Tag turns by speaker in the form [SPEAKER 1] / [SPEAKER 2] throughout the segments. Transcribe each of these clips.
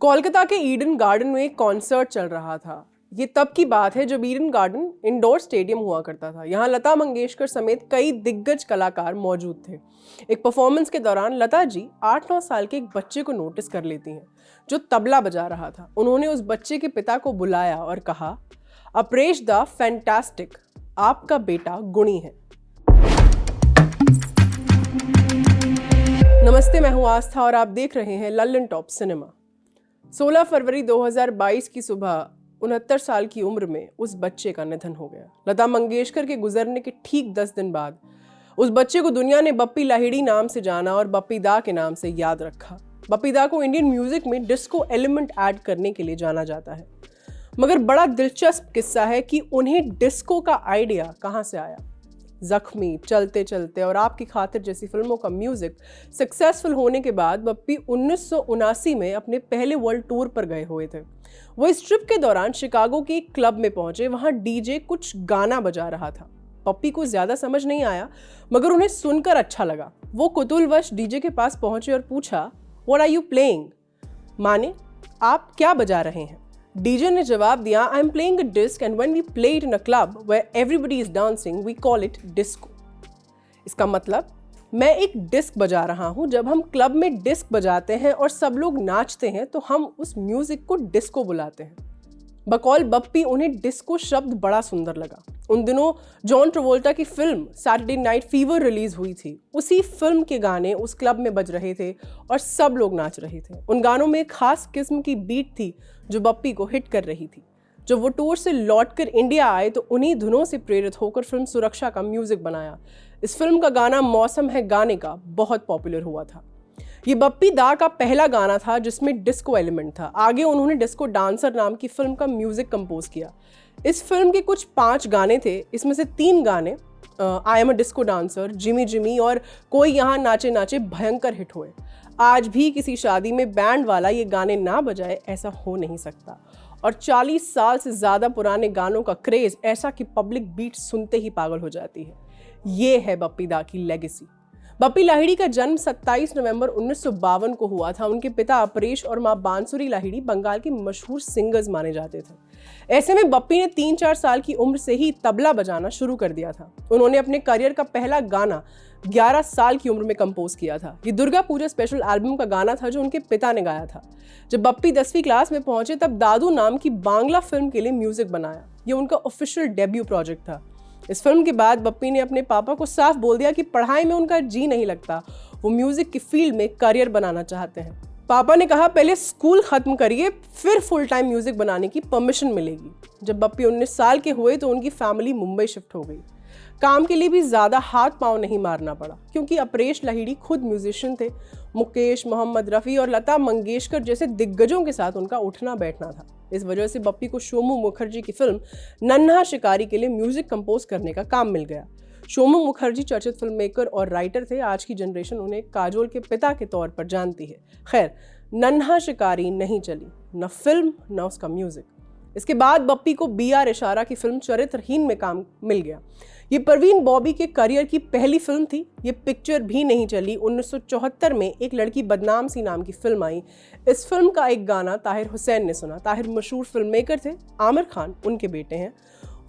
[SPEAKER 1] कोलकाता के Eden garden में एक कॉन्सर्ट चल रहा था। ये तब की बात है जब ईडन गार्डन इंडोर स्टेडियम हुआ करता था। यहाँ लता मंगेशकर समेत कई दिग्गज कलाकार मौजूद थे। एक परफॉर्मेंस के दौरान लता जी 8-9 साल के एक बच्चे को नोटिस कर लेती हैं जो तबला बजा रहा था। उन्होंने उस बच्चे के पिता को बुलाया और कहा, अपरेश दा फैंटास्टिक, आपका बेटा गुणी है। नमस्ते, मैं हूं आस्था और आप देख रहे हैं लल्लन टॉप सिनेमा। 16 फरवरी 2022 की सुबह 69 साल की उम्र में उस बच्चे का निधन हो गया। लता मंगेशकर के गुजरने के ठीक 10 दिन बाद उस बच्चे को दुनिया ने बप्पी लाहिड़ी नाम से जाना और बप्पी दा के नाम से याद रखा। बप्पी दा को इंडियन म्यूजिक में डिस्को एलिमेंट ऐड करने के लिए जाना जाता है। मगर बड़ा दिलचस्प किस्सा है कि उन्हें डिस्को का आइडिया कहाँ से आया। जख्मी, चलते चलते और आपकी खातिर जैसी फिल्मों का म्यूजिक सक्सेसफुल होने के बाद बप्पी 1979 में अपने पहले वर्ल्ड टूर पर गए हुए थे। वो इस ट्रिप के दौरान शिकागो के एक क्लब में पहुंचे। वहां डीजे कुछ गाना बजा रहा था। पप्पी को ज्यादा समझ नहीं आया मगर उन्हें सुनकर अच्छा लगा। वो कुतूहलवश डीजे के पास पहुंचे और पूछा, व्हाट आर यू प्लेइंग? माने, आप क्या बजा रहे हैं? डीजे ने जवाब दिया, I am playing a disc and when we play it in a club where everybody is dancing we call it disco. इसका मतलब, मैं एक डिस्क बजा रहा हूं। जब हम क्लब में डिस्क बजाते हैं और सब लोग नाचते हैं तो हम उस म्यूजिक को डिस्को बुलाते हैं। बकौल बप्पी उन्हें डिस्को शब्द बड़ा सुंदर लगा। उन दिनों जॉन ट्रेवोल्टा की film Saturday night fever release हुई थी। उसी फिल्म के गाने उस क्लब में बज रहे थे और सब लोग नाच रहे थे। उन गानों में एक खास किस्म की बीट थी जो बप्पी को हिट कर रही थी। जब वो टूर से लौटकर इंडिया आए तो उन्हीं धुनों से प्रेरित होकर फिल्म सुरक्षा का म्यूजिक बनाया। इस फिल्म का गाना मौसम है गाने का बहुत पॉपुलर हुआ था। ये बप्पी दा का पहला गाना था जिसमें डिस्को एलिमेंट था। आगे उन्होंने डिस्को डांसर नाम की फिल्म का म्यूजिक कंपोज किया। इस फिल्म के कुछ 5 गाने थे। इसमें से 3 गाने I am a disco dancer, Jimmy Jimmy और कोई यहाँ नाचे नाचे भयंकर हिट हुए। आज भी किसी शादी में बैंड वाला ये गाने ना बजाए ऐसा हो नहीं सकता। और 40 साल से ज़्यादा पुराने गानों का क्रेज़ ऐसा कि पब्लिक बीट सुनते ही पागल हो जाती है। ये है बप्पी दा की लेगेसी। बप्पी लाहिड़ी का जन्म 27 नवंबर 1952 को हुआ था। उनके पिता अपरेश और मां बांसुरी लाहिड़ी बंगाल के मशहूर सिंगर्स माने जाते थे। ऐसे में बप्पी ने 3-4 साल की उम्र से ही तबला बजाना शुरू कर दिया था। उन्होंने अपने करियर का पहला गाना 11 साल की उम्र में कंपोज किया था। ये दुर्गा पूजा स्पेशल एल्बम का गाना था जो उनके पिता ने गाया था। जब बप्पी 10वीं क्लास में पहुंचे तब दादू नाम की बांग्ला फिल्म के लिए म्यूजिक बनाया। ये उनका ऑफिशियल डेब्यू प्रोजेक्ट था। इस फिल्म के बाद बप्पी ने अपने पापा को साफ बोल दिया कि पढ़ाई में उनका जी नहीं लगता, वो म्यूजिक की फील्ड में करियर बनाना चाहते हैं। पापा ने कहा, पहले स्कूल खत्म करिए फिर फुल टाइम म्यूजिक बनाने की परमिशन मिलेगी। जब बप्पी 19 साल के हुए तो उनकी फैमिली मुंबई शिफ्ट हो गई। काम के लिए भी ज़्यादा हाथ पांव नहीं मारना पड़ा क्योंकि अपरेश लाहिड़ी खुद म्यूजिशियन थे। मुकेश, मोहम्मद रफ़ी और लता मंगेशकर जैसे दिग्गजों के साथ उनका उठना बैठना था। इस वजह से बप्पी को सोमू मुखर्जी की फिल्म नन्हा शिकारी के लिए म्यूजिक कंपोज करने का काम मिल गया। सोमू मुखर्जी चर्चित फिल्म मेकर और राइटर थे। आज की जनरेशन उन्हें काजोल के पिता के तौर पर जानती है। खैर, नन्हा शिकारी नहीं चली, न फिल्म न उसका म्यूजिक। इसके बाद बप्पी को BR इशारा की फिल्म चरित्रहीन में काम मिल गया। ये परवीन बॉबी के करियर की पहली फिल्म थी। ये पिक्चर भी नहीं चली। 1974 में एक लड़की बदनाम सी नाम की फिल्म आई। इस फिल्म का एक गाना ताहिर हुसैन ने सुना। ताहिर मशहूर फिल्म मेकर थे, आमिर खान उनके बेटे हैं।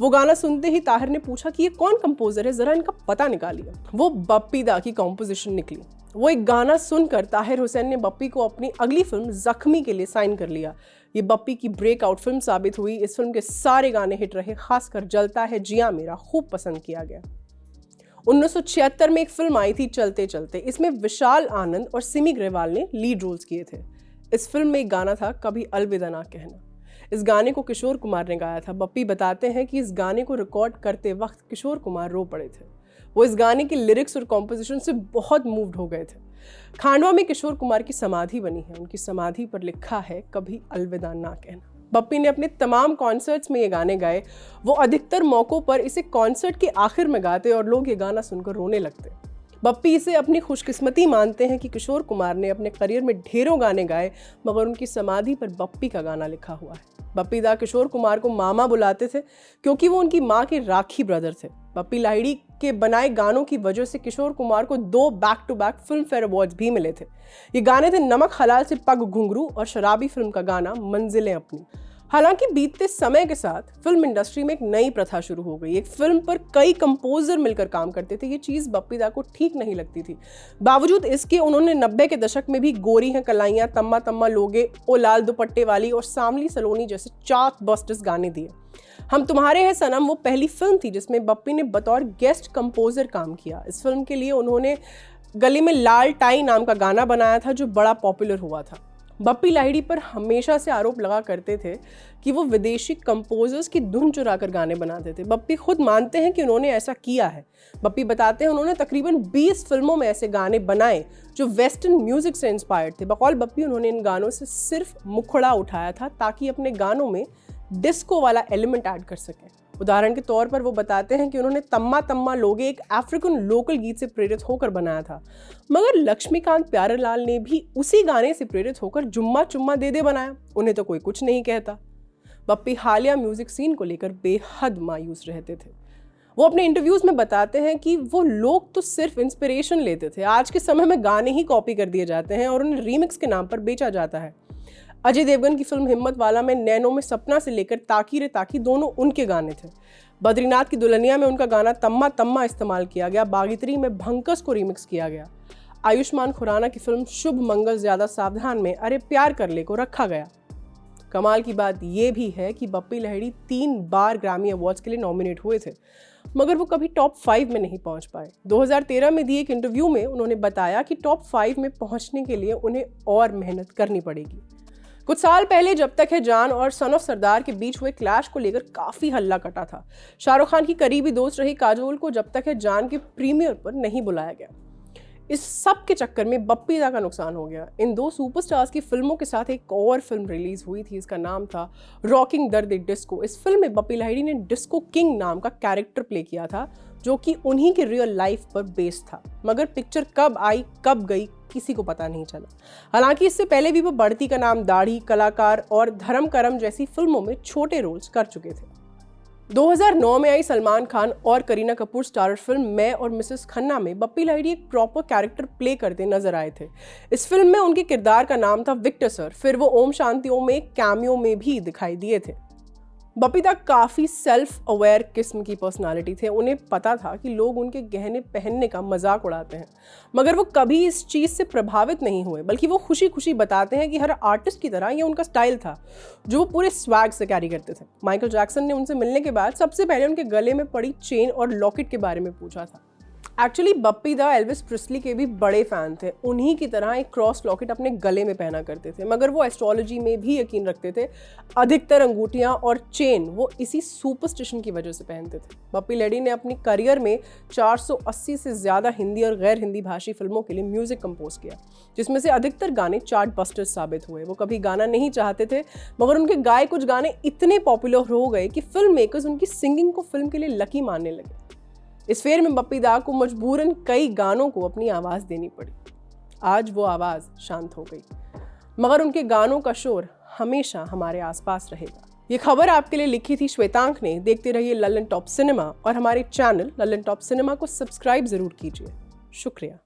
[SPEAKER 1] वो गाना सुनते ही ताहिर ने पूछा कि ये कौन कंपोजर है, जरा इनका पता निकालिए। वो बप्पी दा की कॉम्पोजिशन निकली। वो एक गाना सुनकर ताहिर हुसैन ने बप्पी को अपनी अगली फिल्म जख्मी के लिए साइन कर लिया। ये बप्पी की ब्रेकआउट फिल्म साबित हुई। इस फिल्म के सारे गाने हिट रहे, खासकर जलता है जिया मेरा खूब पसंद किया गया। 1976 में एक फिल्म आई थी चलते चलते। इसमें विशाल आनंद और सिमी ग्रेवाल ने लीड रोल्स किए थे। इस फिल्म में एक गाना था, कभी अलविदा ना कहना। इस गाने को किशोर कुमार ने गाया था। बप्पी बताते हैं कि इस गाने को रिकॉर्ड करते वक्त किशोर कुमार रो पड़े थे। वो इस गाने के लिरिक्स और कॉम्पोजिशन से बहुत मूव्ड हो गए थे। खांडवा में किशोर कुमार की समाधि बनी है। उनकी समाधि पर लिखा है, कभी अलविदा ना कहना। बप्पी ने अपने तमाम कॉन्सर्ट्स में ये गाने गाए। वो अधिकतर मौक़ों पर इसे कॉन्सर्ट के आखिर में गाते और लोग ये गाना सुनकर रोने लगते। बप्पी इसे अपनी खुशकिस्मती मानते हैं कि किशोर कुमार ने अपने करियर में ढेरों गाने गाए मगर उनकी समाधि पर बप्पी का गाना लिखा हुआ है। बप्पी दा किशोर कुमार को मामा बुलाते थे क्योंकि वो उनकी माँ के राखी ब्रदर थे। बप्पी लाहिड़ी के बनाए गानों की वजह से किशोर कुमार को 2 back to back Filmfare awards भी मिले थे। ये गाने थे नमक हलाल से पग घुंघरू और शराबी फिल्म का गाना मंजिलें अपनी। हालांकि बीतते समय के साथ फिल्म इंडस्ट्री में एक नई प्रथा शुरू हो गई। एक फिल्म पर कई कंपोजर मिलकर काम करते थे। ये चीज़ बप्पी दा को ठीक नहीं लगती थी। बावजूद इसके उन्होंने 90 के दशक में भी गोरी हैं कलाइयाँ, तम्मा तम्मा लोगे, ओ लाल दुपट्टे वाली और सांवली सलोनी जैसे चार्ट बस्टर्स गाने दिए। हम तुम्हारे हैं सनम वो पहली फिल्म थी जिसमें बप्पी ने बतौर गेस्ट कंपोजर काम किया। इस फिल्म के लिए उन्होंने गले में लाल टाई नाम का गाना बनाया था जो बड़ा पॉपुलर हुआ था। बप्पी लाहिड़ी पर हमेशा से आरोप लगा करते थे कि वो विदेशी कंपोजर्स की धुन चुरा कर गाने बनाते थे। बप्पी खुद मानते हैं कि उन्होंने ऐसा किया है। बप्पी बताते हैं उन्होंने तकरीबन 20 फिल्मों में ऐसे गाने बनाए जो वेस्टर्न म्यूजिक से इंस्पायर्ड थे। बकौल बप्पी उन्होंने इन गानों से सिर्फ मुखड़ा उठाया था ताकि अपने गानों में डिस्को वाला एलिमेंट ऐड कर सकें। उदाहरण के तौर पर वो बताते हैं कि उन्होंने तम्मा तम्मा लोगे एक अफ्रीकन लोकल गीत से प्रेरित होकर बनाया था, मगर लक्ष्मीकांत प्यारेलाल ने भी उसी गाने से प्रेरित होकर जुम्मा चुम्मा दे दे बनाया। उन्हें तो कोई कुछ नहीं कहता। बप्पी हालिया म्यूजिक सीन को लेकर बेहद मायूस रहते थे। वो अपने इंटरव्यूज में बताते हैं कि वो लोग तो सिर्फ इंस्पिरेशन लेते थे। आज के समय में गाने ही कॉपी कर दिए जाते हैं और उन्हें रीमिक्स के नाम पर बेचा जाता है। अजय देवगन की फिल्म हिम्मत वाला में नैनो में सपना से लेकर ताकी रे ताकी दोनों उनके गाने थे। बद्रीनाथ की दुल्हनिया में उनका गाना तम्मा तम्मा इस्तेमाल किया गया। बागीत्री में भंकस को रीमिक्स किया गया। आयुष्मान खुराना की फिल्म शुभ मंगल ज्यादा सावधान में अरे प्यार कर ले को रखा गया। कमाल की बात यह भी है कि बप्पी लाहिड़ी 3 बार ग्रैमी अवार्ड्स के लिए नॉमिनेट हुए थे, मगर वो कभी टॉप 5 में नहीं पहुंच पाए। 2013 में दिए एक इंटरव्यू में उन्होंने बताया कि टॉप 5 में पहुंचने के लिए उन्हें और मेहनत करनी पड़ेगी। कुछ साल पहले जब तक है जान और सन ऑफ सरदार के बीच हुए क्लैश को लेकर काफी हल्ला कटा था। शाहरुख खान की करीबी दोस्त रही काजोल को जब तक है जान के प्रीमियर पर नहीं बुलाया गया। इस सब के चक्कर में बप्पी दा का नुकसान हो गया। इन 2 सुपरस्टार्स की फिल्मों के साथ एक और फिल्म रिलीज हुई थी। इसका नाम था रॉकिंग दर्द डिस्को। इस फिल्म में बप्पी लाहिड़ी ने डिस्को किंग नाम का कैरेक्टर प्ले किया था जो कि उन्हीं के रियल लाइफ पर बेस्ड था, मगर पिक्चर कब आई कब गई किसी को पता नहीं चला। हालांकि इससे पहले भी वो बढ़ती का नाम, दाढ़ी, कलाकार और धर्म करम जैसी फिल्मों में छोटे रोल्स कर चुके थे। 2009 में आई सलमान खान और करीना कपूर स्टारर फिल्म मैं और मिसेस खन्ना में बप्पी लाहिड़ी एक प्रॉपर कैरेक्टर प्ले करते नजर आए थे। इस फिल्म में उनके किरदार का नाम था विक्टर सर। फिर वो ओम शांति ओम में एक कैमियो में भी दिखाई दिए थे। बप्पी दा काफ़ी सेल्फ अवेयर किस्म की पर्सनालिटी थे। उन्हें पता था कि लोग उनके गहने पहनने का मजाक उड़ाते हैं, मगर वो कभी इस चीज़ से प्रभावित नहीं हुए, बल्कि वो खुशी खुशी बताते हैं कि हर आर्टिस्ट की तरह ये उनका स्टाइल था जो वो पूरे स्वैग से कैरी करते थे। माइकल जैक्सन ने उनसे मिलने के बाद सबसे पहले उनके गले में पड़ी चेन और लॉकेट के बारे में पूछा था। एक्चुअली बप्पी दा एल्विस प्रिस्ली के भी बड़े फैन थे। उन्हीं की तरह एक क्रॉस लॉकेट अपने गले में पहना करते थे, मगर वो एस्ट्रोलॉजी में भी यकीन रखते थे। अधिकतर अंगूठियां और चेन वो इसी सुपरस्टिशन की वजह से पहनते थे। बप्पी लाहिड़ी ने अपनी करियर में 480 से ज़्यादा हिंदी और गैर हिंदी भाषी फिल्मों के लिए म्यूजिक कंपोज किया, जिसमें से अधिकतर गाने चार्ट बस्टर्स साबित हुए। वो कभी गाना नहीं चाहते थे, मगर उनके गाए कुछ गाने इतने पॉपुलर हो गए कि फिल्म मेकर्स उनकी सिंगिंग को फिल्म के लिए लकी मानने लगे। इस फेर में बप्पी दा को मजबूरन कई गानों को अपनी आवाज़ देनी पड़ी। आज वो आवाज़ शांत हो गई, मगर उनके गानों का शोर हमेशा हमारे आसपास रहेगा। ये खबर आपके लिए लिखी थी श्वेतांक ने। देखते रहिए लल्लन टॉप सिनेमा और हमारे चैनल लल्लन टॉप सिनेमा को सब्सक्राइब ज़रूर कीजिए। शुक्रिया।